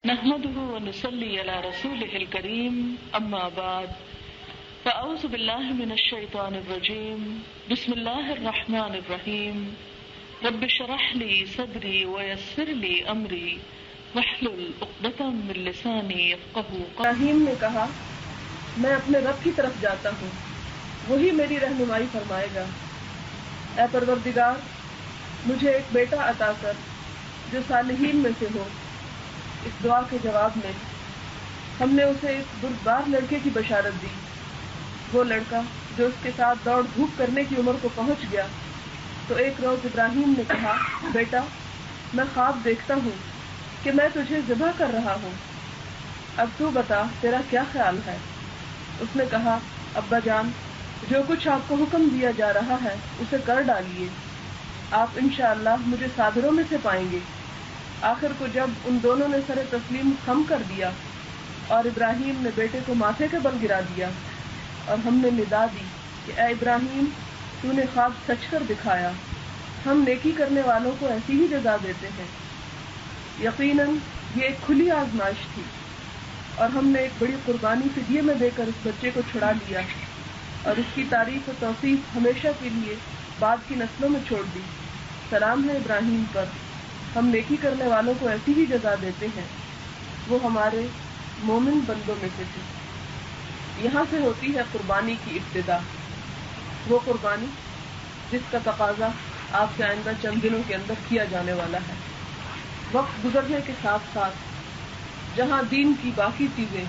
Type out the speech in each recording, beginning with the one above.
نحمده ونصلي على رسوله الكريم أما بعد فأعوذ بالله من الشيطان الرجيم بسم الله الرحمن الرحيم رب اشرح لي صدري ويسر لي أمري واحلل عقدة من لساني يفقهوا قولي۔ ابراہیم نے کہا میں اپنے رب کی طرف جاتا ہوں، وہی میری رہنمائی فرمائے گا۔ اے پروردگار، مجھے ایک بیٹا عطا کر جو صالحین میں سے ہو۔ اس دعا کے جواب میں ہم نے اسے ایک بردبار لڑکے کی بشارت دی۔ وہ لڑکا جو اس کے ساتھ دوڑ دھوپ کرنے کی عمر کو پہنچ گیا تو ایک روز ابراہیم نے کہا، بیٹا میں خواب دیکھتا ہوں کہ میں تجھے ذبح کر رہا ہوں، اب تو بتا تیرا کیا خیال ہے؟ اس نے کہا، ابا جان جو کچھ آپ کو حکم دیا جا رہا ہے اسے کر ڈالیے، آپ انشاءاللہ مجھے صابروں میں سے پائیں گے۔ آخر کو جب ان دونوں نے سر تسلیم خم کر دیا اور ابراہیم نے بیٹے کو ماتھے کے بل گرا دیا اور ہم نے ندا دی کہ اے ابراہیم تو نے خواب سچ کر دکھایا، ہم نیکی کرنے والوں کو ایسی ہی جزا دیتے ہیں۔ یقیناً یہ ایک کھلی آزمائش تھی اور ہم نے ایک بڑی قربانی فدیے میں دے کر اس بچے کو چھڑا لیا اور اس کی تعریف و توصیف ہمیشہ کے لیے بعد کی نسلوں میں چھوڑ دی۔ سلام ہے ابراہیم پر، ہم نیکی کرنے والوں کو ایسی ہی جزا دیتے ہیں، وہ ہمارے مومن بندوں میں سے تھی۔ یہاں سے ہوتی ہے قربانی کی ابتدا، وہ قربانی جس کا تقاضا آپ سے آئندہ چند دنوں کے اندر کیا جانے والا ہے۔ وقت گزرنے کے ساتھ ساتھ جہاں دین کی باقی چیزیں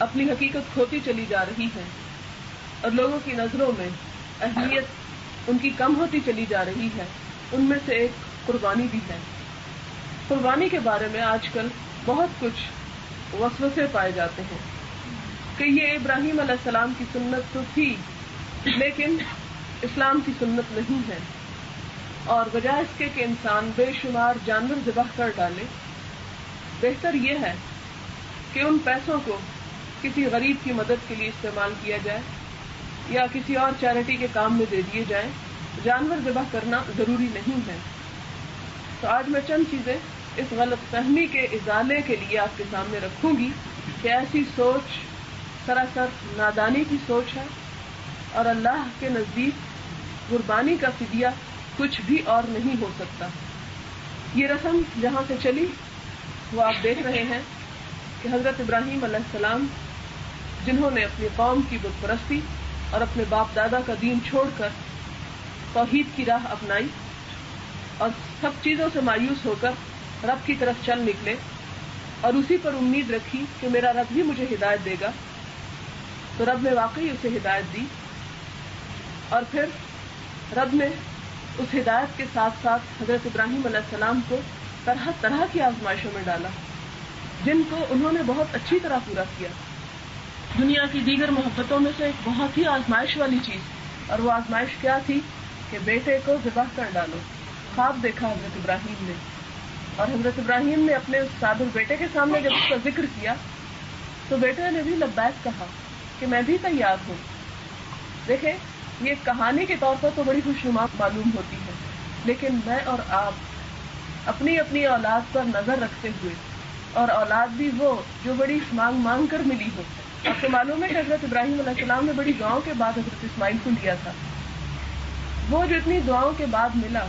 اپنی حقیقت کھوتی چلی جا رہی ہیں اور لوگوں کی نظروں میں اہمیت ان کی کم ہوتی چلی جا رہی ہے، ان میں سے ایک قربانی بھی ہے۔ قربانی کے بارے میں آج کل بہت کچھ وسوسے پائے جاتے ہیں کہ یہ ابراہیم علیہ السلام کی سنت تو تھی لیکن اسلام کی سنت نہیں ہے، اور بجائے اس کے کہ انسان بے شمار جانور ذبح کر ڈالے، بہتر یہ ہے کہ ان پیسوں کو کسی غریب کی مدد کے لیے استعمال کیا جائے یا کسی اور چیریٹی کے کام میں دے دیے جائیں۔ جانور ذبح کرنا ضروری نہیں ہے۔ تو آج میں چند چیزیں اس غلط فہمی کے ازالے کے لیے آپ کے سامنے رکھوں گی کہ ایسی سوچ سراسر نادانی کی سوچ ہے اور اللہ کے نزدیک قربانی کا فدیہ کچھ بھی اور نہیں ہو سکتا۔ یہ رسم جہاں سے چلی وہ آپ دیکھ رہے ہیں کہ حضرت ابراہیم علیہ السلام جنہوں نے اپنی قوم کی بت پرستی اور اپنے باپ دادا کا دین چھوڑ کر توحید کی راہ اپنائی اور سب چیزوں سے مایوس ہو کر رب کی طرف چل نکلے اور اسی پر امید رکھی کہ میرا رب ہی مجھے ہدایت دے گا، تو رب نے واقعی اسے ہدایت دی اور پھر رب نے اس ہدایت کے ساتھ ساتھ حضرت ابراہیم علیہ السلام کو طرح طرح کی آزمائشوں میں ڈالا جن کو انہوں نے بہت اچھی طرح پورا کیا۔ دنیا کی دیگر محبتوں میں سے ایک بہت ہی آزمائش والی چیز، اور وہ آزمائش کیا تھی کہ بیٹے کو ذبح کر ڈالو۔ خواب دیکھا حضرت ابراہیم نے، اور حضرت ابراہیم نے اپنے اس صابر بیٹے کے سامنے جب اس کا ذکر کیا تو بیٹے نے بھی لبیک کہا کہ میں بھی تیار ہوں۔ دیکھیں یہ کہانی کے طور پر تو بڑی خوشنما معلوم ہوتی ہے، لیکن میں اور آپ اپنی اپنی اولاد پر نظر رکھتے ہوئے، اور اولاد بھی وہ جو بڑی مانگ مانگ کر ملی ہو۔ آپ کو معلوم ہے کہ حضرت ابراہیم علیہ السلام نے بڑی دعاؤں کے بعد حضرت اسماعیل کو لیا تھا۔ وہ جو اتنی دعاؤں کے بعد ملا،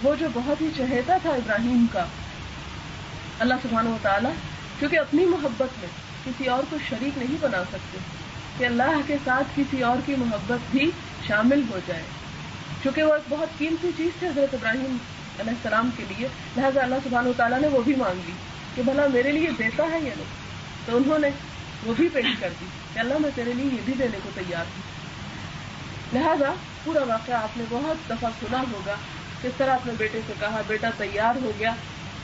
وہ جو بہت ہی چہیتا تھا ابراہیم کا، اللہ سبحانہ وتعالی کیونکہ اپنی محبت میں کسی اور کو شریک نہیں بنا سکتے کہ اللہ کے ساتھ کسی اور کی محبت بھی شامل ہو جائے، کیونکہ وہ ایک بہت قیمتی چیز تھی حضرت ابراہیم علیہ السلام کے لیے، لہذا اللہ سبحانہ وتعالی نے وہ بھی مانگ لی کہ بھلا میرے لیے دیتا ہے یا نہیں، تو انہوں نے وہ بھی پیش کر دی کہ اللہ میں تیرے لیے یہ بھی دینے کو تیار ہوں۔ لہذا پورا واقعہ آپ نے بہت دفعہ سنا ہوگا، کس طرح اپنے بیٹے سے کہا، بیٹا تیار ہو گیا،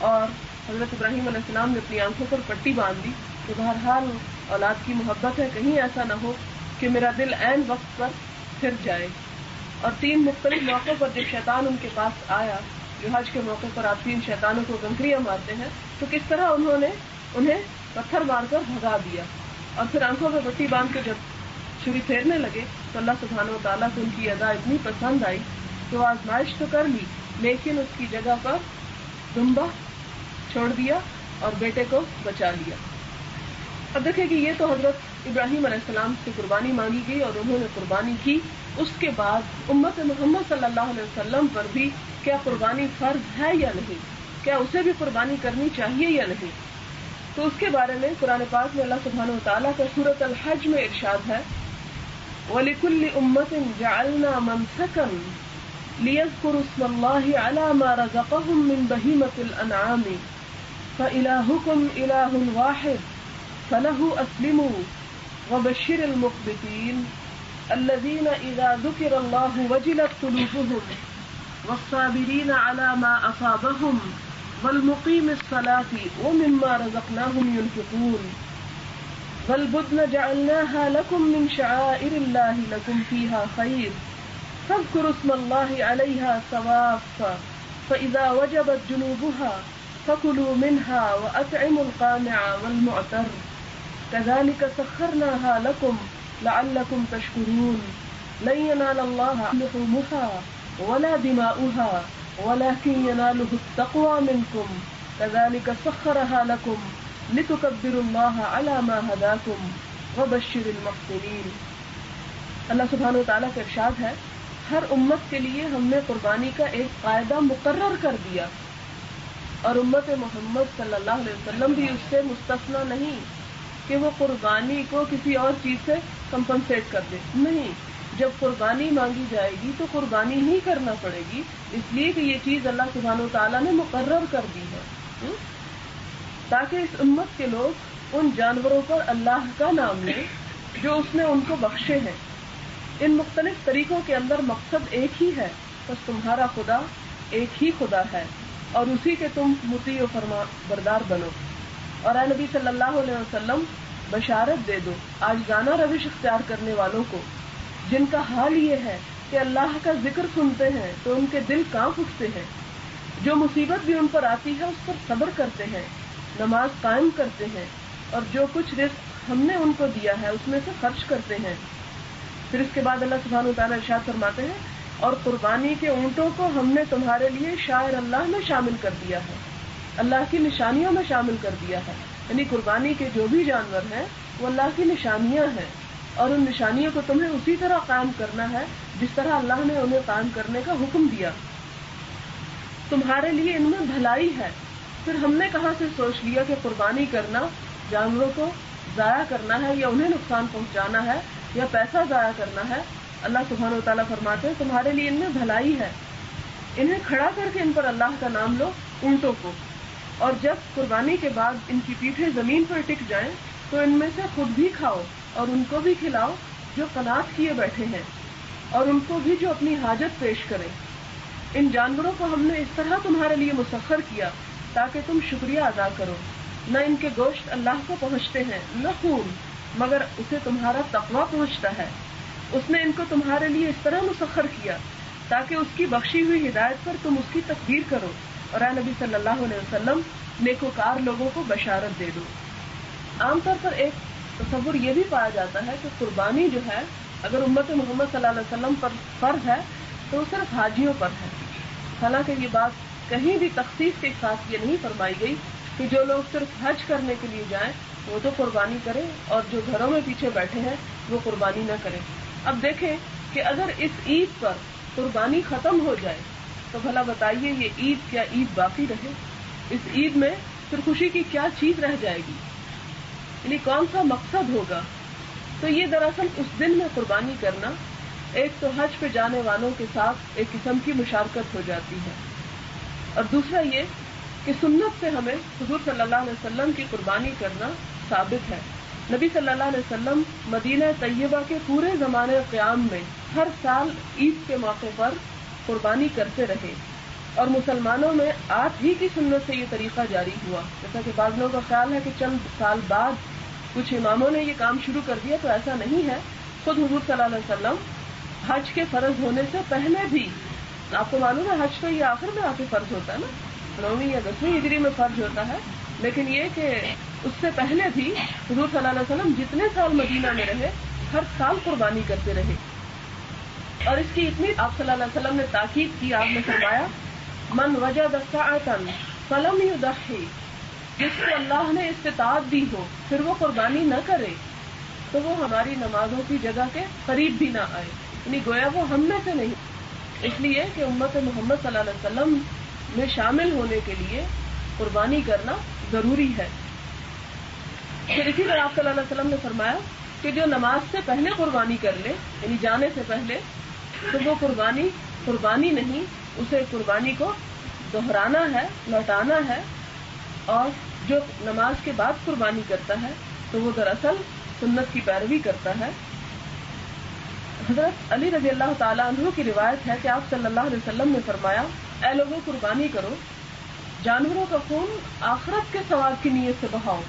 اور حضرت ابراہیم علیہ السلام نے اپنی آنکھوں پر پٹی باندھ دی کہ بہرحال اولاد کی محبت ہے، کہیں ایسا نہ ہو کہ میرا دل عین وقت پر پھر جائے۔ اور 3 مختلف موقعوں پر جب شیطان ان کے پاس آیا، جو حج کے موقع پر آپ 3 شیطانوں کو کنکریاں مارتے ہیں، تو کس طرح انہوں نے انہیں پتھر مار کر بھگا دیا، اور پھر آنکھوں پر پٹی باندھ کے جب چھری پھیرنے لگے تو اللہ سبحانہ وتعالیٰ کو ان کی ادا اتنی پسند آئی کہ وہ آزمائش تو کر لی لیکن اس کی جگہ پر دمبا چھوڑ دیا اور بیٹے کو بچا لیا۔ اب دیکھیں کہ یہ تو حضرت ابراہیم علیہ السلام سے قربانی مانگی گئی اور انہوں نے قربانی کی۔ اس کے بعد امت محمد صلی اللہ علیہ وسلم پر بھی کیا قربانی فرض ہے یا نہیں، کیا اسے بھی قربانی کرنی چاہیے یا نہیں؟ تو اس کے بارے میں قرآن پاک میں اللہ سبحانہ وتعالیٰ کا سورۃ الحج میں ارشاد ہے، وَلِكُلِّ أُمَّةٍ جَعَلْنَا مَنْسَكًا لِيَذْكُرُوا اسْمَ اللَّهِ عَلَى مَا رَزَقَهُم مِّن بَهِيمَةِ الْأَنْعَامِ فَإِلَٰهُكُمْ إِلَٰهٌ وَاحِدٌ فَلَهُ أَسْلِمُوا وَبَشِّرِ الْمُخْبِتِينَ الَّذِينَ إِذَا ذُكِرَ اللَّهُ وَجِلَتْ قُلُوبُهُمْ وَالصَّابِرِينَ عَلَى مَا أَصَابَهُمْ وَالْمُقِيمِ الصَّلَاةِ وَمِمَّا رَزَقْنَاهُمْ يُنْفِقُونَ وَالْبُدْنَ جَعَلْنَاهَا لَكُم مِّن شَعَائِرِ اللَّهِ لَكُمْ فِيهَا خَيْرٌ فَاذْكُرُوا اسْمَ اللَّهِ عَلَيْهَا صَوَافَّ فَإِذَا وَجَبَتْ جُنُوبُهَا فَكُلُوا مِنْهَا وَأَطْعِمُوا الْقَانِعَ وَالْمُعْتَرَّ كَذَلِكَ سَخَّرْنَاهَا لَكُمْ لَعَلَّكُمْ تَشْكُرُونَ لَن يَنَالَ اللَّهَ لُحُومُهَا وَلَا دِمَاؤُهَا وَلَكِن يَنَالُهُ التَّقْوَى مِنكُمْ كَذَلِكَ سَخَّرَهَا لَكُمْ لِتُكَبِّرُوا اللَّهَ عَلَى مَا هَدَاكُمْ وَبَشِّرِ الْمُحْسِنِينَ۔ اللہ سبحانہ وتعالیٰ کا ارشاد ہے، ہر امت کے لیے ہم نے قربانی کا ایک قاعدہ مقرر کر دیا، اور امت محمد صلی اللہ علیہ وسلم بھی اس سے مستثنا نہیں کہ وہ قربانی کو کسی اور چیز سے کمپنسیٹ کر دے۔ نہیں، جب قربانی مانگی جائے گی تو قربانی ہی کرنا پڑے گی، اس لیے کہ یہ چیز اللہ سبحانہ وتعالیٰ نے مقرر کر دی ہے، تاکہ اس امت کے لوگ ان جانوروں پر اللہ کا نام لیں جو اس نے ان کو بخشے ہیں۔ ان مختلف طریقوں کے اندر مقصد ایک ہی ہے، بس تمہارا خدا ایک ہی خدا ہے اور اسی کے تم مطیع و فرما بردار بنو۔ اور اے نبی صلی اللہ علیہ وسلم، بشارت دے دو عاجزانہ روش اختیار کرنے والوں کو، جن کا حال یہ ہے کہ اللہ کا ذکر سنتے ہیں تو ان کے دل کانپ اٹھتے ہیں، جو مصیبت بھی ان پر آتی ہے اس پر صبر کرتے ہیں، نماز قائم کرتے ہیں، اور جو کچھ رزق ہم نے ان کو دیا ہے اس میں سے خرچ کرتے ہیں۔ پھر اس کے بعد اللہ سبحانہ وتعالیٰ ارشاد فرماتے ہیں، اور قربانی کے اونٹوں کو ہم نے تمہارے لیے شاعر اللہ میں شامل کر دیا ہے، اللہ کی نشانیوں میں شامل کر دیا ہے، یعنی قربانی کے جو بھی جانور ہیں وہ اللہ کی نشانیاں ہیں، اور ان نشانیوں کو تمہیں اسی طرح قائم کرنا ہے جس طرح اللہ نے انہیں قائم کرنے کا حکم دیا۔ تمہارے لیے ان میں بھلائی ہے۔ پھر ہم نے کہاں سے سوچ لیا کہ قربانی کرنا جانوروں کو ضائع کرنا ہے یا انہیں نقصان پہنچانا ہے یا پیسہ ضائع کرنا ہے؟ اللہ سبحانہ وتعالیٰ فرماتے ہیں تمہارے لیے ان میں بھلائی ہے، انہیں کھڑا کر کے ان پر اللہ کا نام لو، اونٹوں کو، اور جب قربانی کے بعد ان کی پیٹھیں زمین پر ٹک جائیں تو ان میں سے خود بھی کھاؤ اور ان کو بھی کھلاؤ جو قناعت کیے بیٹھے ہیں، اور ان کو بھی جو اپنی حاجت پیش کریں۔ ان جانوروں کو ہم نے اس طرح تمہارے لیے مسخر کیا تاکہ تم شکریہ ادا کرو۔ نہ ان کے گوشت اللہ کو پہنچتے ہیں نہ خون، مگر اسے تمہارا تقویٰ پہنچتا ہے۔ اس نے ان کو تمہارے لیے اس طرح مسخر کیا تاکہ اس کی بخشی ہوئی ہدایت پر تم اس کی تکبیر کرو، اور اے نبی صلی اللہ علیہ وسلم نیکوکار لوگوں کو بشارت دے دو۔ عام طور پر ایک تصور یہ بھی پایا جاتا ہے کہ قربانی جو ہے اگر امت محمد صلی اللہ علیہ وسلم پر فرض ہے تو وہ صرف حاجیوں پر ہے، حالانکہ یہ بات کہیں بھی تخصیص کے ساتھ یہ نہیں فرمائی گئی کہ جو لوگ صرف حج کرنے کے لیے جائیں وہ تو قربانی کریں اور جو گھروں میں پیچھے بیٹھے ہیں وہ قربانی نہ کریں۔ اب دیکھیں کہ اگر اس عید پر قربانی ختم ہو جائے تو بھلا بتائیے یہ عید کیا عید باقی رہے؟ اس عید میں پھر خوشی کی کیا چیز رہ جائے گی؟ یعنی کون سا مقصد ہوگا؟ تو یہ دراصل اس دن میں قربانی کرنا ایک تو حج پہ جانے والوں کے ساتھ ایک قسم کی مشارکت ہو جاتی ہے، اور دوسرا یہ کہ سنت سے ہمیں حضور صلی اللہ علیہ وسلم کی قربانی کرنا ثابت ہے۔ نبی صلی اللہ علیہ وسلم مدینہ طیبہ کے پورے زمانے قیام میں ہر سال عید کے موقع پر قربانی کرتے رہے، اور مسلمانوں میں آج ہی کی سنت سے یہ طریقہ جاری ہوا۔ جیسا کہ بعض لوگوں کا خیال ہے کہ چند سال بعد کچھ اماموں نے یہ کام شروع کر دیا، تو ایسا نہیں ہے۔ خود حضور صلی اللہ علیہ وسلم حج کے فرض ہونے سے پہلے بھی، آپ کو معلوم ہے حج تو یہ آخر میں آ کے فرض ہوتا ہے نا، 9ویں یا 10ویں ہجری میں فرض ہوتا ہے، لیکن یہ کہ اس سے پہلے بھی حضور صلی اللہ علیہ وسلم جتنے سال مدینہ میں رہے ہر سال قربانی کرتے رہے، اور اس کی اتنی آپ صلی اللہ علیہ وسلم نے تاکید کی، آپ نے فرمایا من وجد ساعة فلم يضحي جس کو اللہ نے استطاعت دی ہو پھر وہ قربانی نہ کرے تو وہ ہماری نمازوں کی جگہ کے قریب بھی نہ آئے، یعنی گویا وہ ہم میں سے نہیں، اس لیے کہ امت محمد صلی اللہ علیہ وسلم میں شامل ہونے کے لیے قربانی کرنا ضروری ہے۔ پھر اسی طرح آپ صلی اللہ علیہ وسلم نے فرمایا کہ جو نماز سے پہلے قربانی کر لے، یعنی جانے سے پہلے، تو وہ قربانی نہیں، اسے قربانی کو دہرانا ہے، لوٹانا ہے، اور جو نماز کے بعد قربانی کرتا ہے تو وہ دراصل سنت کی پیروی کرتا ہے۔ حضرت علی رضی اللہ تعالیٰ عنہ کی روایت ہے کہ آپ صلی اللہ علیہ وسلم نے فرمایا، اے لوگوں قربانی کرو، جانوروں کا خون آخرت کے ثواب کی نیت سے بہاؤ،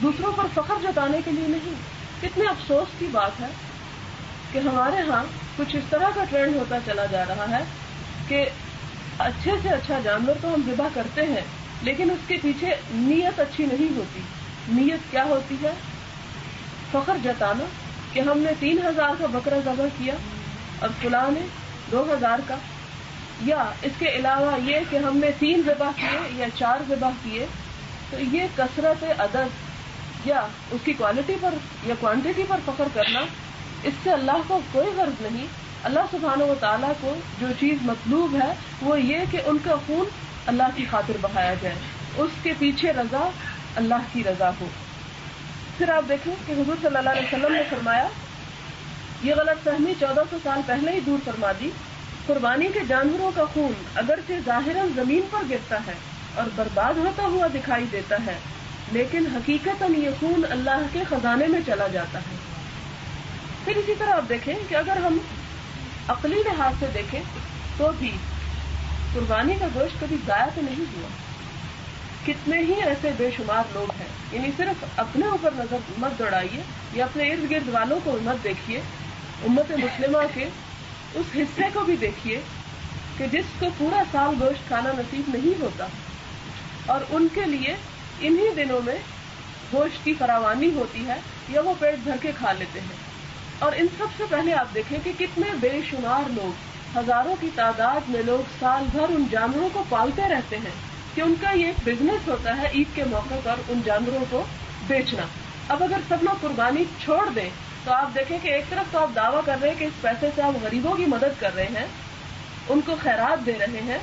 دوسروں پر فخر جتانے کے لیے نہیں۔ کتنے افسوس کی بات ہے کہ ہمارے ہاں کچھ اس طرح کا ٹرینڈ ہوتا چلا جا رہا ہے کہ اچھے سے اچھا جانور تو ہم ذبح کرتے ہیں لیکن اس کے پیچھے نیت اچھی نہیں ہوتی۔ نیت کیا ہوتی ہے؟ فخر جتانا کہ ہم نے 3000 کا بکرا ذبح کیا اور فلاں نے 2000 کا، یا اس کے علاوہ یہ کہ ہم نے 3 ذبح کیے یا 4 ذبح کیے۔ تو یہ کثرت عدد یا اس کی کوالٹی پر یا کوانٹٹی پر فخر کرنا، اس سے اللہ کو کوئی غرض نہیں۔ اللہ سبحانہ و تعالیٰ کو جو چیز مطلوب ہے وہ یہ کہ ان کا خون اللہ کی خاطر بہایا جائے، اس کے پیچھے رضا اللہ کی رضا ہو۔ پھر آپ دیکھیں کہ حضور صلی اللہ علیہ وسلم نے فرمایا، یہ غلط فہمی 1400 سال پہلے ہی دور فرما دی، قربانی کے جانوروں کا خون اگرچہ ظاہراً زمین پر گرتا ہے اور برباد ہوتا ہوا دکھائی دیتا ہے، لیکن حقیقتاً یہ خون اللہ کے خزانے میں چلا جاتا ہے۔ پھر اسی طرح آپ دیکھیں کہ اگر ہم عقلی لحاظ سے دیکھیں تو بھی قربانی کا گوشت کبھی ضائع تو نہیں ہوا۔ کتنے ہی ایسے بے شمار لوگ ہیں، یعنی صرف اپنے اوپر نظر مت دوڑائیے یا اپنے ارد گرد والوں کو مت دیکھیے، امت مسلمہ کے اس حصے کو بھی دیکھیے کہ جس کو پورا سال گوشت کھانا نصیب نہیں ہوتا، اور ان کے لیے انہی دنوں میں گوشت کی فراوانی ہوتی ہے یا وہ پیٹ بھر کے کھا لیتے ہیں۔ اور ان سب سے پہلے آپ دیکھیں کہ کتنے بے شمار لوگ، ہزاروں کی تعداد میں لوگ سال بھر ان جانوروں کو پالتے رہتے ہیں کہ ان کا یہ ایک بزنس ہوتا ہے عید کے موقع پر ان جانوروں کو بیچنا۔ اب اگر سب لوگ قربانی چھوڑ دیں تو آپ دیکھیں کہ ایک طرف تو آپ دعویٰ کر رہے ہیں کہ اس پیسے سے آپ غریبوں کی مدد کر رہے ہیں، ان کو خیرات دے رہے ہیں،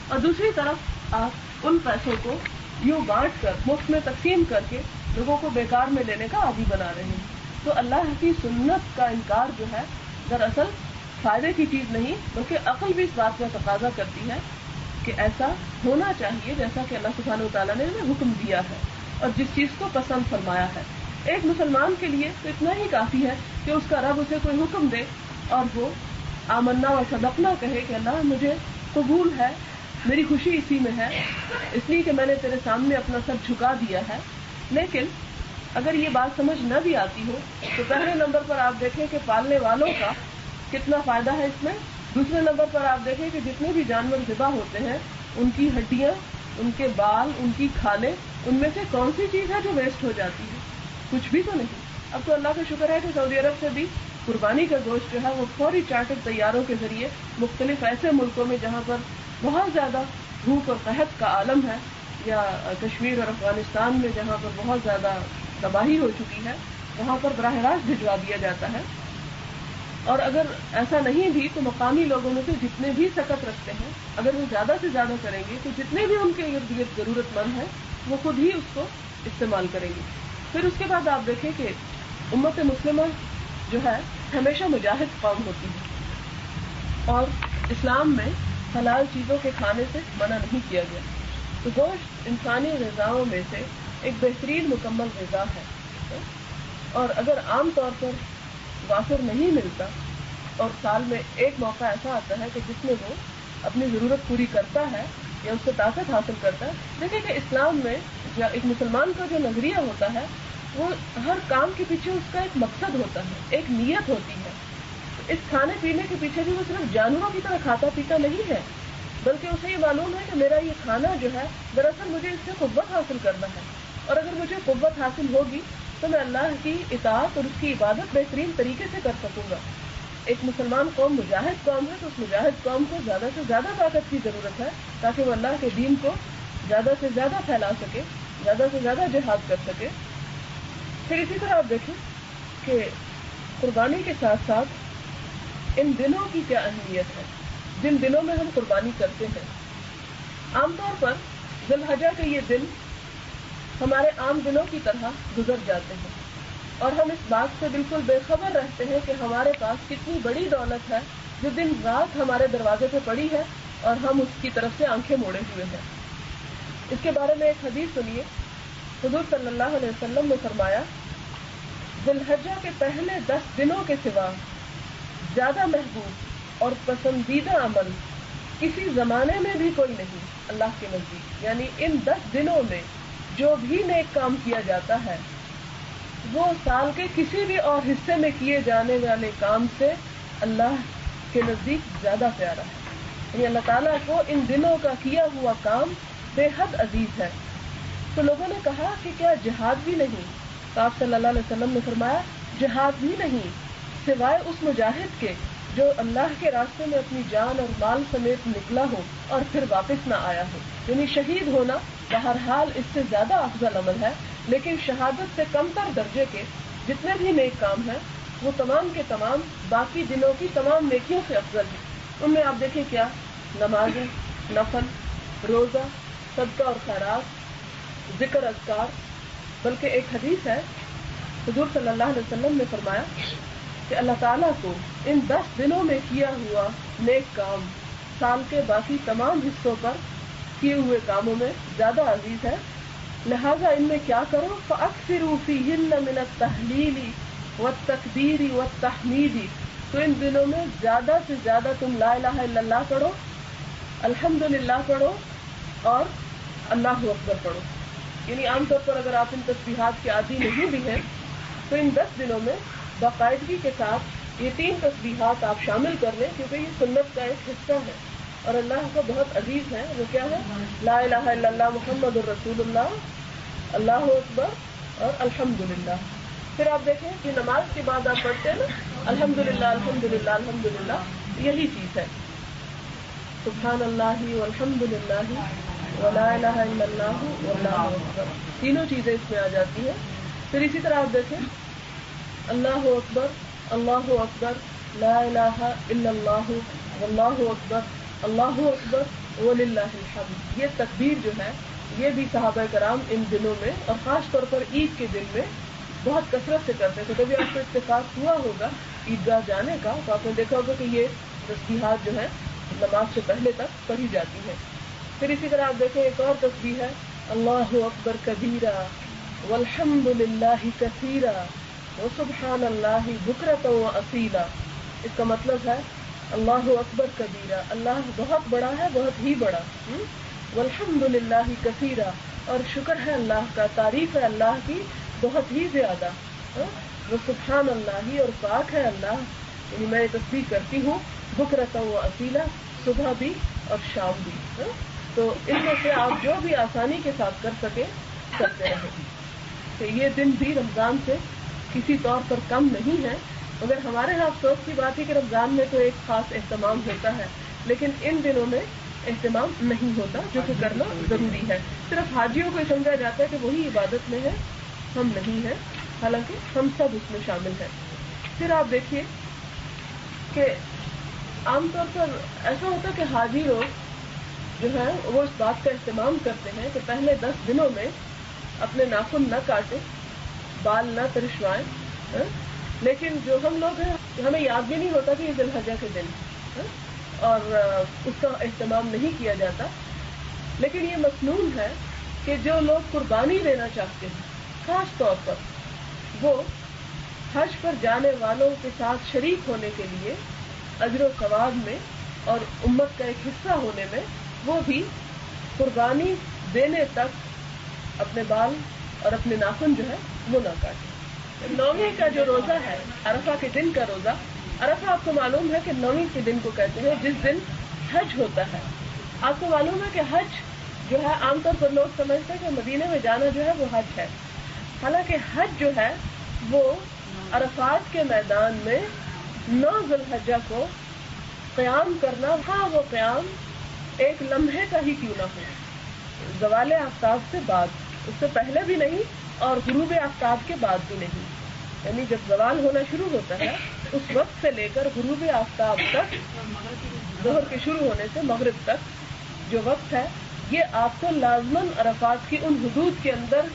اور دوسری طرف آپ ان پیسوں کو یوں بانٹ کر مفت میں تقسیم کر کے لوگوں کو بیکار میں لینے کا عادی بنا رہے ہیں۔ تو اللہ کی سنت کا انکار جو ہے دراصل فائدے کی چیز نہیں، بلکہ عقل بھی اس بات کا تقاضا کرتی ہے کہ ایسا ہونا چاہیے جیسا کہ اللہ سبحانہ وتعالیٰ نے ہمیں حکم دیا ہے اور جس چیز کو پسند فرمایا ہے۔ ایک مسلمان کے لیے تو اتنا ہی کافی ہے کہ اس کا رب اسے کوئی حکم دے اور وہ آمنا و صدقنا کہے کہ اللہ مجھے قبول ہے، میری خوشی اسی میں ہے، اس لیے کہ میں نے تیرے سامنے اپنا سر جھکا دیا ہے۔ لیکن اگر یہ بات سمجھ نہ بھی آتی ہو تو پہلے نمبر پر آپ دیکھیں کہ پالنے والوں کا کتنا فائدہ ہے اس میں، دوسرے نمبر پر آپ دیکھیں کہ جتنے بھی جانور ذبح ہوتے ہیں ان کی ہڈیاں، ان کے بال، ان کی کھالیں، ان میں سے کون سی چیز ہے جو ویسٹ ہو جاتی ہے؟ کچھ بھی تو نہیں۔ اب تو اللہ کا شکر ہے کہ سعودی عرب سے بھی قربانی کا گوشت جو ہے وہ فوری چارٹر طیاروں کے ذریعے مختلف ایسے ملکوں میں جہاں پر بہت زیادہ بھوک اور قحط کا عالم ہے، یا کشمیر اور افغانستان میں جہاں پر بہت زیادہ تباہی ہو چکی ہے، وہاں پر براہ راست بھجوا دیا جاتا ہے۔ اور اگر ایسا نہیں بھی تو مقامی لوگوں میں سے جتنے بھی سکت رکھتے ہیں، اگر وہ زیادہ سے زیادہ کریں گے تو جتنے بھی ان کے ارد گرد ضرورت مند ہیں وہ خود ہی اس کو استعمال کریں گے۔ پھر اس کے بعد آپ دیکھیں کہ امت مسلمہ جو ہے ہمیشہ مجاہد قوم ہوتی ہے، اور اسلام میں حلال چیزوں کے کھانے سے منع نہیں کیا گیا۔ تو گوشت انسانی غذاؤں میں سے ایک بہترین مکمل غذا ہے، اور اگر عام طور پر وافر نہیں ملتا اور سال میں ایک موقع ایسا آتا ہے کہ جس میں وہ اپنی ضرورت پوری کرتا ہے یا اس سے طاقت حاصل کرتا ہے، دیکھیں کہ اسلام میں ایک مسلمان کا جو نظریہ ہوتا ہے وہ ہر کام کے پیچھے اس کا ایک مقصد ہوتا ہے، ایک نیت ہوتی ہے۔ اس کھانے پینے کے پیچھے بھی وہ صرف جانوروں کی طرح کھاتا پیتا نہیں ہے، بلکہ اسے یہ معلوم ہے کہ میرا یہ کھانا جو ہے دراصل مجھے اس سے قوت حاصل کرنا ہے، اور اگر مجھے قوت حاصل ہوگی تو میں اللہ کی اطاعت اور اس کی عبادت بہترین طریقے سے کر سکوں گا۔ ایک مسلمان قوم مجاہد قوم ہے، تو اس مجاہد قوم کو زیادہ سے زیادہ طاقت کی ضرورت ہے تاکہ وہ اللہ کے دین کو زیادہ سے زیادہ پھیلا سکے زیادہ سے زیادہ جہاد کر سکے. پھر اسی طرح آپ دیکھیں کہ قربانی کے ساتھ ساتھ ان دنوں کی کیا اہمیت ہے، جن دنوں میں ہم قربانی کرتے ہیں. عام طور پر ذی الحجہ کے یہ دن ہمارے عام دنوں کی طرح گزر جاتے ہیں اور ہم اس بات سے بالکل بے خبر رہتے ہیں کہ ہمارے پاس کتنی بڑی دولت ہے جو دن رات ہمارے دروازے پہ پڑی ہے اور ہم اس کی طرف سے آنکھیں موڑے ہوئے ہیں. اس کے بارے میں ایک حدیث سنیے. حضور صلی اللہ علیہ وسلم نے فرمایا ذی الحجہ کے پہلے 10 دنوں کے سوا زیادہ محبوب اور پسندیدہ عمل کسی زمانے میں بھی کوئی نہیں اللہ کے نزدیک. یعنی ان 10 دنوں میں جو بھی نیک کام کیا جاتا ہے وہ سال کے کسی بھی اور حصے میں کیے جانے والے کام سے اللہ کے نزدیک زیادہ پیارا ہے. یعنی اللہ تعالیٰ کو ان دنوں کا کیا ہوا کام بے حد عزیز ہے. تو لوگوں نے کہا کہ کیا جہاد بھی نہیں؟ تو آپ صلی اللہ علیہ وسلم نے فرمایا جہاد بھی نہیں سوائے اس مجاہد کے جو اللہ کے راستے میں اپنی جان اور مال سمیت نکلا ہو اور پھر واپس نہ آیا ہو. یعنی شہید ہونا بہرحال اس سے زیادہ افضل عمل ہے، لیکن شہادت سے کم تر درجے کے جتنے بھی نیک کام ہیں وہ تمام کے تمام باقی دنوں کی تمام نیکیوں سے افضل ہیں. ان میں آپ دیکھیں کیا نمازیں، نفل، روزہ، صدقہ اور خیرات، ذکر، اذکار. بلکہ ایک حدیث ہے حضور صلی اللہ علیہ وسلم نے فرمایا کہ اللہ تعالیٰ کو ان 10 دنوں میں کیا ہوا نیک کام سال کے باقی تمام حصوں پر کیے ہوئے کاموں میں زیادہ عزیز ہے. لہذا ان میں کیا کرو فَأَكْثِرُوا فِيهِنَّ مِنَ التَّهْلِيلِ وَالتَّكْبِيرِ وَالتَّحْمِيدِ. تو ان دنوں میں زیادہ سے زیادہ تم لا الہ الا اللہ پڑھو، الحمدللہ پڑھو اور اللہ اکبر پڑھو. یعنی عام طور پر اگر آپ ان تسبیحات کے عادی نہیں بھی ہیں تو ان 10 دنوں میں باقاعدگی کے ساتھ یہ 3 تسبیحات آپ شامل کر لیں، کیونکہ یہ سنت کا ایک حصہ ہے اور اللہ کو بہت عزیز ہے. وہ کیا ہے؟ لا الہ الا اللہ محمد الرسول اللہ، اللہ اکبر اور الحمدللہ. پھر آپ دیکھیں کہ نماز کے بعد آپ پڑھتے ہیں نا الحمدللہ الحمدللہ الحمدللہ، یہی چیز ہے سبحان اللہ والحمدللہ ولا الہ الا اللہ واللہ اکبر. تینوں چیزیں اس میں آ جاتی ہیں. پھر اسی طرح آپ دیکھیں اللہ اکبر، اللہ اکبر، لا الہ الا اللہ واللہ اکبر، اللہ اکبر وللہ الحمد. یہ تکبیر جو ہے یہ بھی صحابہ کرام ان دنوں میں اور خاص طور پر عید کے دن میں بہت کثرت سے کرتے تھے. کبھی آپ کو اتفاق ہوا ہوگا عیدگاہ جانے کا تو آپ نے دیکھا ہوگا کہ یہ تسبیحات جو ہے نماز سے پہلے تک پڑھی جاتی ہے. پھر اسی طرح آپ دیکھیں ایک اور تسبیح ہے اللہ اکبر کبیرہ والحمد للہ کثیرہ وسبحان اللہ بکرۃ واصیلا. اس کا مطلب ہے اللہ اکبر کبیرہ، اللہ بہت بڑا ہے، بہت ہی بڑا. والحمد للہ کثیرہ، اور شکر ہے اللہ کا، تعریف ہے اللہ کی بہت ہی زیادہ. وسبحان اللہ، اور پاک ہے اللہ، یعنی میں یہ تسبیح کرتی ہوں بکرۃ واصیلا، صبح بھی اور شام بھی. تو ان میں سے آپ جو بھی آسانی کے ساتھ کر سکیں کرتے رہیں. کہ یہ دن بھی رمضان سے کسی طور پر کم نہیں ہے، مگر ہمارے یہاں افسوس کی بات ہے کہ رمضان میں تو ایک خاص اہتمام ہوتا ہے لیکن ان دنوں میں اہتمام نہیں ہوتا، جو کہ کرنا ضروری ہے. صرف حاجیوں کو سمجھا جاتا ہے کہ وہی عبادت میں ہے، ہم نہیں ہیں، حالانکہ ہم سب اس میں شامل ہیں. پھر آپ دیکھیے کہ عام طور پر ایسا ہوتا ہے کہ حاجی لوگ جو ہے وہ اس بات کا اہتمام کرتے ہیں کہ پہلے 10 دنوں میں اپنے ناخن نہ کاٹیں، بال نہ ترشوائیں. لیکن جو ہم لوگ ہیں ہمیں یاد بھی نہیں ہوتا کہ یہ ذی الحجہ کے دن اور اس کا اہتمام نہیں کیا جاتا. لیکن یہ مسنون ہے کہ جو لوگ قربانی دینا چاہتے ہیں خاص طور پر وہ حج پر جانے والوں کے ساتھ شریک ہونے کے لیے اجر و ثواب میں اور امت کا ایک حصہ ہونے میں وہ بھی قربانی دینے تک اپنے بال اور اپنے ناخن جو ہے وہ نہ کاٹیں. 9ویں کا جو روزہ ہے عرفہ کے دن کا روزہ، عرفہ آپ کو معلوم ہے کہ 9ویں کے دن کو کہتے ہیں جس دن حج ہوتا ہے. آپ کو معلوم ہے کہ حج جو ہے عام طور پر لوگ سمجھتے ہیں کہ مدینے میں جانا جو ہے وہ حج ہے، حالانکہ حج جو ہے وہ عرفات کے میدان میں 9 ذی الحجہ کو قیام کرنا. ہاں وہ قیام ایک لمحے کا ہی کیوں نہ ہو، زوال آفتاب سے بعد اس سے پہلے بھی نہیں اور غروب آفتاب کے بعد بھی نہیں. یعنی جب زوال ہونا شروع ہوتا ہے اس وقت سے لے کر غروب آفتاب تک، ظہر کے شروع ہونے سے مغرب تک جو وقت ہے، یہ آپ کو لازماً عرفات کی ان حدود کے اندر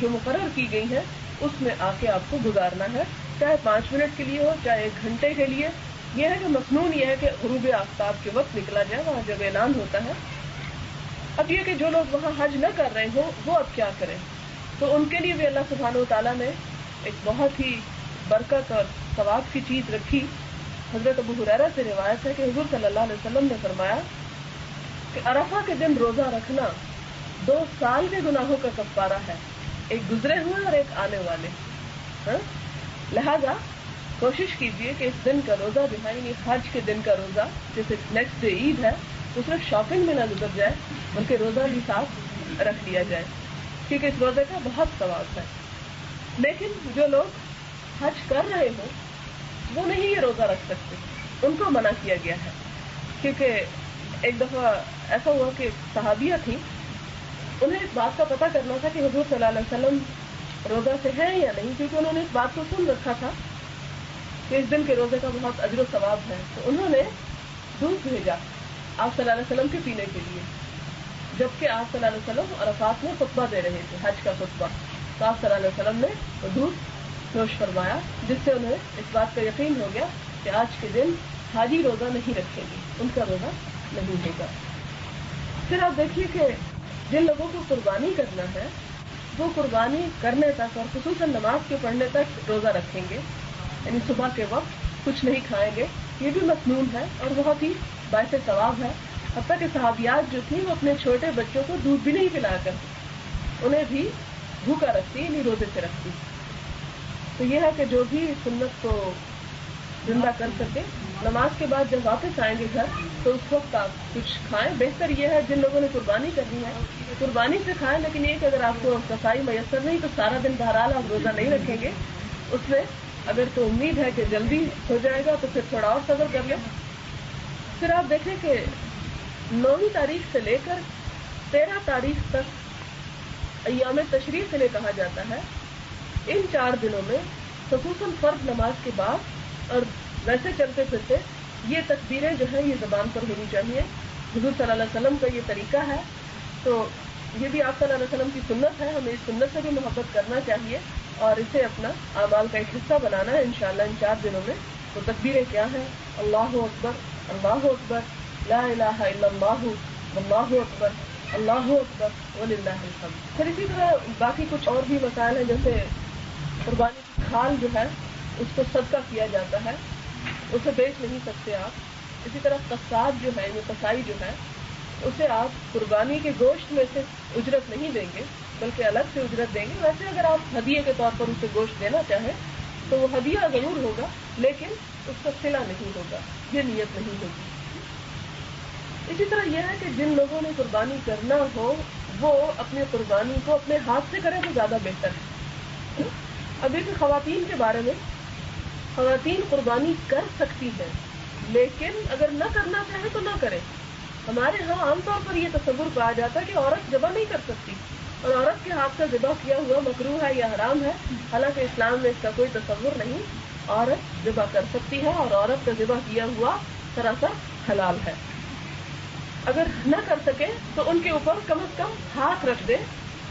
جو مقرر کی گئی ہیں اس میں آ کے آپ کو گزارنا ہے، چاہے 5 منٹ کے لیے ہو چاہے 1 گھنٹے کے لیے. یہ ہے کہ مسنون یہ ہے کہ غروب آفتاب کے وقت نکلا جائے وہاں جب اعلان ہوتا ہے. اب یہ کہ جو لوگ وہاں حج نہ کر رہے ہوں وہ اب کیا کریں، تو ان کے لیے بھی اللہ سبحانہ و تعالیٰ نے ایک بہت ہی برکت اور ثواب کی چیز رکھی. حضرت ابو ہریرہ سے روایت ہے کہ حضور صلی اللہ علیہ وسلم نے فرمایا کہ عرفہ کے دن روزہ رکھنا 2 سال کے گناہوں کا کفارہ ہے، ایک گزرے ہوئے اور ایک آنے والے. لہذا کوشش کیجئے کہ اس دن کا روزہ جو ہے، یعنی حج کے دن کا روزہ، جیسے نیکسٹ ڈے عید ہے، تو صرف شاپنگ میں نہ گزر جائے بلکہ روزہ بھی ساتھ رکھ لیا جائے، کیونکہ اس روزے کا بہت ثواب ہے. لیکن جو لوگ حج کر رہے ہوں وہ نہیں یہ روزہ رکھ سکتے، ان کو منع کیا گیا ہے. کیونکہ ایک دفعہ ایسا ہوا کہ صحابیہ تھیں، انہیں اس بات کا پتہ کرنا تھا کہ حضور صلی اللہ علیہ وسلم روزہ سے ہیں یا نہیں، کیونکہ انہوں نے اس بات کو سن رکھا تھا کہ اس دن کے روزے کا بہت اجر و ثواب ہے. تو انہوں نے دودھ بھیجا آپ صلی اللہ علیہ وسلم کے پینے کے لیے، جبکہ آپ صلی اللہ علیہ وسلم عرفات میں خطبہ دے رہے تھے، حج کا خطبہ. تو آپ صلی اللہ علیہ وسلم نے وہ دودھ نوش فرمایا، جس سے انہیں اس بات کا یقین ہو گیا کہ آج کے دن حاجی روزہ نہیں رکھیں گے، ان کا روزہ نہیں ہوگا. پھر آپ دیکھیے کہ جن لوگوں کو قربانی کرنا ہے وہ قربانی کرنے تک اور خصوصاً نماز کے پڑھنے تک روزہ رکھیں گے، یعنی صبح کے وقت کچھ نہیں کھائیں گے. یہ بھی مسنون ہے اور بہت ہی باعث ثواب ہے. حتیٰ کہ صحابیات جو تھیں وہ اپنے چھوٹے بچوں کو دودھ بھی نہیں پلایا کرتی، انہیں بھی بھوکا رکھتی، یعنی روزے سے رکھتی. تو یہ ہے کہ جو بھی سنت کو زندہ کر سکے، نماز کے بعد جب واپس آئیں گے گھر تو اس وقت آپ کچھ کھائیں. بہتر یہ ہے جن لوگوں نے قربانی کرنی ہے قربانی سے کھائیں، لیکن یہ کہ اگر آپ کو رسائی میسر نہیں تو سارا دن بہرحال آپ روزہ نہیں رکھیں گے. اس میں اگر تو امید ہے کہ جلدی ہو جائے گا تو پھر تھوڑا اور صبر کر لیں. پھر آپ دیکھیں کہ 9 تاریخ سے لے کر 13 تاریخ تک ایام تشریق انہیں کہا جاتا ہے. ان 4 دنوں میں خصوصاً فرض نماز کے بعد اور ویسے چلتے پھرتے یہ تکبیریں جو ہیں یہ زبان پر ہونی چاہیے. حضور صلی اللہ علیہ وسلم کا یہ طریقہ ہے، تو یہ بھی آپ صلی اللہ علیہ وسلم کی سنت ہے. ہمیں اس سنت سے بھی محبت کرنا چاہیے اور اسے اپنا اعمال کا ایک حصہ بنانا ہے انشاءاللہ ان 4 دنوں میں. تو تکبیریں کیا ہیں؟ اللہ اکبر، اللہ اکبر، لا الہ الا اللہ، واللہ اکبر، اللہ اکبر، وللہ الحمد. پھر اسی طرح باقی کچھ اور بھی مسائل ہیں، جیسے قربانی کی کھال جو ہے اس کو صدقہ کیا جاتا ہے، اسے بیچ نہیں سکتے آپ. اسی طرح قصاب جو ہے، یہ قصائی جو ہے، اسے آپ قربانی کے گوشت میں سے اجرت نہیں دیں گے بلکہ الگ سے اجرت دیں گے. ویسے اگر آپ ہدیے کے طور پر اسے گوشت دینا چاہیں تو وہ ہدیہ ضرور ہوگا لیکن اس کا صلہ نہیں ہوگا، یہ نیت نہیں ہوگی. اسی طرح یہ ہے کہ جن لوگوں نے قربانی کرنا ہو وہ اپنی قربانی کو اپنے ہاتھ سے کریں تو زیادہ بہتر ہے. اب ایک خواتین کے بارے میں، خواتین قربانی کر سکتی ہیں لیکن اگر نہ کرنا چاہے تو نہ کرے. ہمارے ہاں عام طور پر یہ تصور پایا جاتا ہے کہ عورت ذبح نہیں کر سکتی اور عورت کے ہاتھ سے ذبح کیا ہوا مکروہ ہے یا حرام ہے. حالانکہ اسلام میں اس کا کوئی تصور نہیں. عورت ذبح کر سکتی ہے اور عورت کا ذبح کیا ہوا سراسر حلال ہے. اگر نہ کر سکے تو ان کے اوپر کم از کم ہاتھ رکھ دے.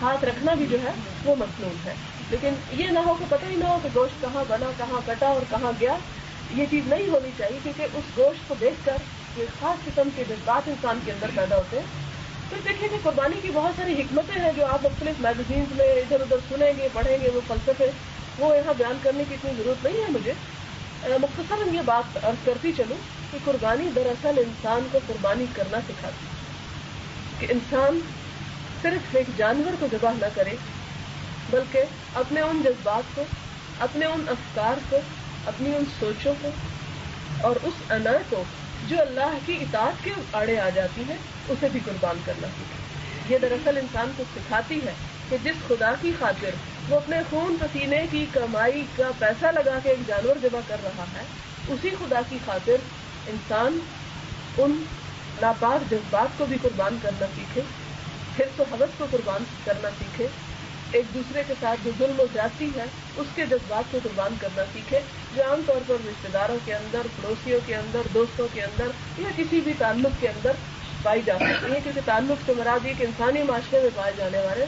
ہاتھ رکھنا بھی جو ہے وہ مسنون ہے، لیکن یہ نہ ہو کہ پتہ ہی نہ ہو کہ گوشت کہاں بنا، کہاں کٹا اور کہاں گیا. یہ چیز نہیں ہونی چاہیے کیونکہ اس گوشت کو دیکھ کر یہ خاص قسم کے جذبات انسان کے اندر پیدا ہوتے ہیں. تو دیکھیں کہ قربانی کی بہت ساری حکمتیں ہیں جو آپ مختلف میگزینز میں ادھر ادھر سنیں گے، پڑھیں گے، وہ فلسفے، وہ یہاں بیان کرنے کی اتنی ضرورت نہیں ہے مجھے. مختصراً یہ بات عرض کرتی چلوں کہ قربانی دراصل انسان کو قربانی کرنا سکھاتی ہے، کہ انسان صرف ایک جانور کو ذبح نہ کرے بلکہ اپنے ان جذبات کو، اپنے ان افکار کو، اپنی ان سوچوں کو اور اس انا کو جو اللہ کی اطاعت کے آڑے آ جاتی ہے اسے بھی قربان کرنا سیکھے. یہ دراصل انسان کو سکھاتی ہے کہ جس خدا کی خاطر وہ اپنے خون پسینے کی کمائی کا پیسہ لگا کے ایک جانور ذبح کر رہا ہے، اسی خدا کی خاطر انسان ان ناپاک جذبات کو بھی قربان کرنا سیکھے، حرص و حوث کو قربان کرنا سیکھے ایک دوسرے کے ساتھ جو ظلم و زیادتی ہے اس کے جذبات کو قربان کرنا سیکھے، جو عام طور پر رشتے داروں کے اندر، پڑوسیوں کے اندر، دوستوں کے اندر یا کسی بھی تعلق کے اندر پائی جا سکتی ہے، کیونکہ تعلق سے مراد یہ کہ انسانی معاشرے میں پائے جانے والے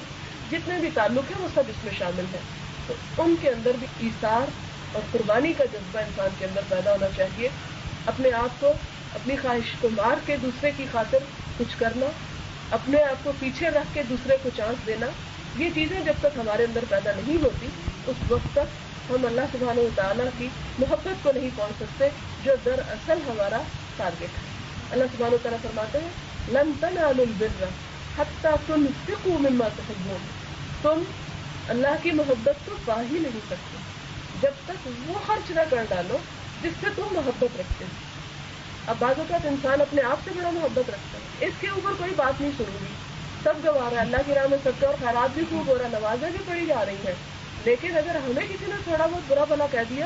جتنے بھی تعلق ہیں وہ سب اس میں شامل ہیں، تو ان کے اندر بھی ایثار اور قربانی کا جذبہ انسان کے اندر پیدا ہونا چاہیے، اپنے آپ کو، اپنی خواہش کو مار کے دوسرے کی خاطر کچھ کرنا، اپنے آپ کو پیچھے رکھ کے دوسرے کو چانس دینا، یہ چیزیں جب تک ہمارے اندر پیدا نہیں ہوتی اس وقت تک ہم اللہ سبحانہ و تعالیٰ کی محبت کو نہیں پہنچ سکتے، جو دراصل ہمارا ٹارگٹ ہے۔ اللہ سبحانہ و تعالیٰ فرماتے ہیں لن تنالوا البر حتی تنفقوا مما تحبون، تم اللہ کی محبت تو پا ہی نہیں سکتے جب تک وہ خرچ نہ کر ڈالو جس سے تم محبت رکھتے ہو۔ اب بعض اوقات انسان اپنے آپ سے بڑا محبت رکھتا ہے، اس کے اوپر کوئی بات نہیں سنوں گی، سب گوا رہا ہے، اللہ کی راہ میں صدقہ اور خیرات بھی خوب ہو رہا ہے، نمازیں بھی پڑھی جا رہی ہیں، لیکن اگر ہمیں کسی نے تھوڑا بہت برا بھلا کہہ دیا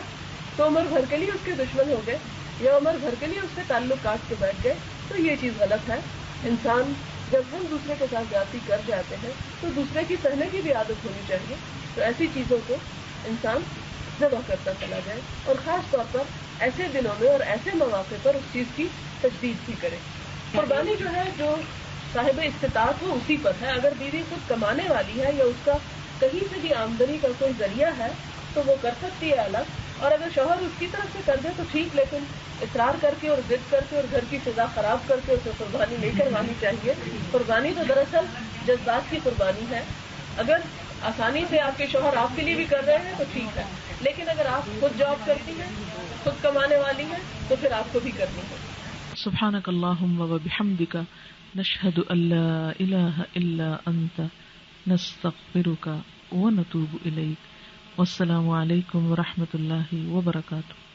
تو عمر بھر کے لیے اس کے دشمن ہو گئے یا عمر بھر کے لیے اس سے تعلق کاٹ کے بیٹھ گئے، تو یہ چیز غلط ہے۔ انسان جب ہم دوسرے کے ساتھ زیادتی کر جاتے ہیں تو دوسرے کی سہنے کی بھی عادت ہونی چاہیے، تو ایسی چیزوں کو انسان ذبح کرتا چلا جائے، اور خاص طور پر ایسے دنوں میں اور ایسے مواقع پر اس چیز کی تجدید بھی کرے۔ قربانی جو ہے جو صاحب استطاعت ہو اسی پر ہے، اگر بیوی خود کمانے والی ہے یا اس کا کہیں سے بھی آمدنی کا کوئی ذریعہ ہے تو وہ کر سکتی ہے الگ، اور اگر شوہر اس کی طرف سے کر دے تو ٹھیک، لیکن اصرار کر کے اور ضد کر کے اور گھر کی فضا خراب کر کے اسے قربانی نہیں کروانی چاہیے۔ قربانی تو دراصل جذبات کی قربانی ہے، اگر آسانی سے آپ کے شوہر آپ کے لیے بھی کر رہے ہیں تو ٹھیک ہے، لیکن اگر آپ خود جاب کرتی ہیں، خود کمانے والی ہیں، تو پھر آپ کو بھی کرنی ہے۔ سبحانک اللہم و بحمدک نشہد ان لا الہ الا انت نستغفرک و نتوب الیک۔ والسلام علیکم ورحمۃ اللہ وبرکاتہ۔